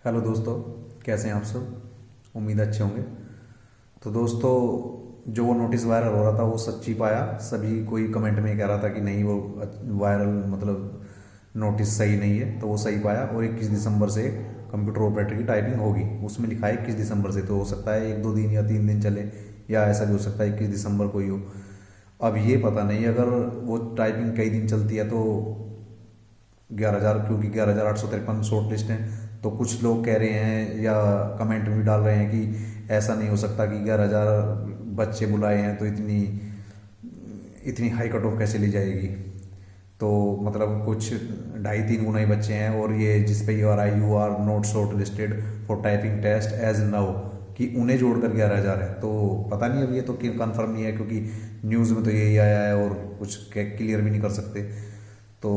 Hello दोस्तों, कैसे हैं आप सब। उम्मीद अच्छे होंगे। तो दोस्तों, जो वो नोटिस वायरल हो रहा था वो सच्ची पाया। सभी कोई कमेंट में कह रहा था कि नहीं वो वायरल मतलब नोटिस सही नहीं है, तो वो सही पाया। और 21 दिसंबर से कंप्यूटर ऑपरेटर की टाइपिंग होगी। उसमें लिखा है 21 दिसंबर से, तो हो सकता है 1-2 दिन या 3 दिन चले, या ऐसा भी हो सकता है 21 दिसंबर को ही हो। अब ये पता नहीं अगर वो टाइपिंग कई दिन चलती है तो 11,000, क्योंकि 11,853 शॉर्ट लिस्ट हैं। तो कुछ लोग कह रहे हैं या कमेंट में भी डाल रहे हैं कि ऐसा नहीं हो सकता कि 11,000 बच्चे बुलाए हैं तो इतनी इतनी हाई कट ऑफ कैसे ली जाएगी। तो मतलब कुछ 2.5-3 गुना ही बच्चे हैं। और ये जिस पे you are not shortlisted for typing test as now, कि उन्हें जोड़कर 11,000 है। तो पता नहीं, अब ये तो कंफर्म नहीं है, क्योंकि न्यूज़ में तो यही आया है और कुछ क्लियर भी नहीं कर सकते। तो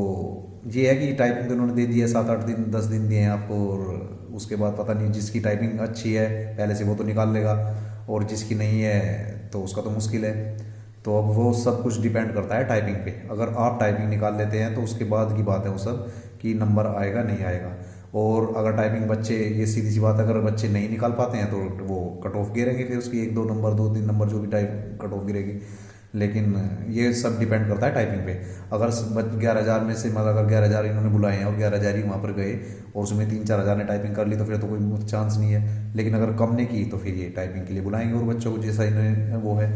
ये है कि टाइपिंग तो उन्होंने दे दी है, 7-8 दिन 10 दिन दिए हैं आपको। और उसके बाद पता नहीं, जिसकी टाइपिंग अच्छी है पहले से वो तो निकाल लेगा, और जिसकी नहीं है तो उसका तो मुश्किल है। तो अब वो सब कुछ डिपेंड करता है टाइपिंग पे। अगर आप टाइपिंग निकाल लेते हैं तो उसके बाद की बात है वो सब, कि नंबर आएगा नहीं आएगा। और अगर टाइपिंग बच्चे, ये सीधी सी बात है, अगर बच्चे नहीं निकाल पाते हैं तो वो कट ऑफ गिरेंगे, फिर उसकी 1-2 नंबर 2-3 नंबर जो भी टाइप कट ऑफ गिरेगी। लेकिन ये सब डिपेंड करता है टाइपिंग पे। अगर 11,000 में से, मतलब अगर 11,000 इन्होंने बुलाए हैं और 11,000 ही वहाँ पर गए और उसमें 3-4 हज़ार ने टाइपिंग कर ली, तो फिर तो कोई चांस नहीं है। लेकिन अगर कम ने की तो फिर ये टाइपिंग के लिए बुलाएंगे और बच्चों को जैसा इन्हें वो है।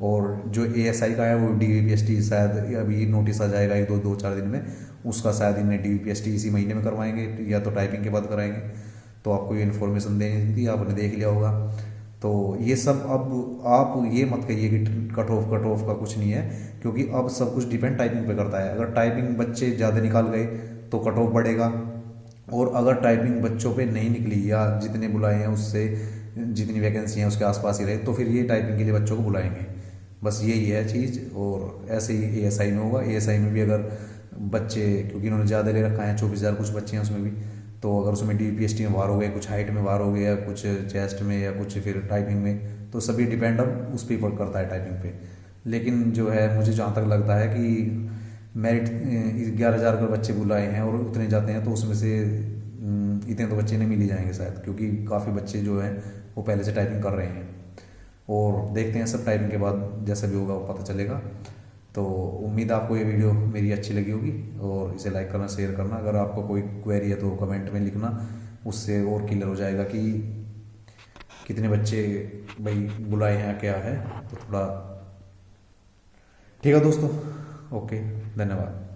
और जो ASI का है वो DVPST शायद अभी नोटिस आ जाएगा 1-2-4 दिन में, उसका शायद इन्हें DVPST इसी महीने में करवाएंगे, या तो टाइपिंग के बाद कराएंगे। तो आपको ये इन्फॉर्मेशन देनी थी, आपने देख लिया होगा। तो ये सब, अब आप ये मत कहिए कि कट ऑफ का कुछ नहीं है, क्योंकि अब सब कुछ डिपेंड टाइपिंग पे करता है। अगर टाइपिंग बच्चे ज़्यादा निकाल गए तो कट ऑफ बढ़ेगा, और अगर टाइपिंग बच्चों पे नहीं निकली या जितने बुलाए हैं उससे जितनी वैकेंसी हैं उसके आसपास ही रहे, तो फिर ये टाइपिंग के लिए बच्चों को बुलाएंगे। बस यही है चीज़। और ऐसे ही ASI में होगा। ASI में भी अगर बच्चे, क्योंकि इन्होंने ज़्यादा ले रखा है, 24,000 कुछ बच्चे हैं उसमें भी, तो अगर उसमें DVPST में वार हो गए, कुछ हाइट में वार हो गया, कुछ चेस्ट में, या कुछ फिर टाइपिंग में, तो सभी डिपेंड अब उस पर करता है टाइपिंग पे। लेकिन जो है, मुझे जहाँ तक लगता है कि मेरिट 11,000 अगर बच्चे बुलाए हैं और उतने जाते हैं, तो उसमें से इतने तो बच्चे नहीं मिल ही जाएंगे शायद, क्योंकि काफ़ी बच्चे जो हैं वो पहले से टाइपिंग कर रहे हैं। और देखते हैं सब टाइपिंग के बाद जैसा भी होगा वो पता चलेगा। तो उम्मीद है आपको ये वीडियो मेरी अच्छी लगी होगी, और इसे लाइक करना, शेयर करना। अगर आपको कोई क्वेरी है तो कमेंट में लिखना, उससे और क्लियर हो जाएगा कि कितने बच्चे भाई बुलाए हैं, क्या है। तो थोड़ा ठीक है दोस्तों, ओके, धन्यवाद।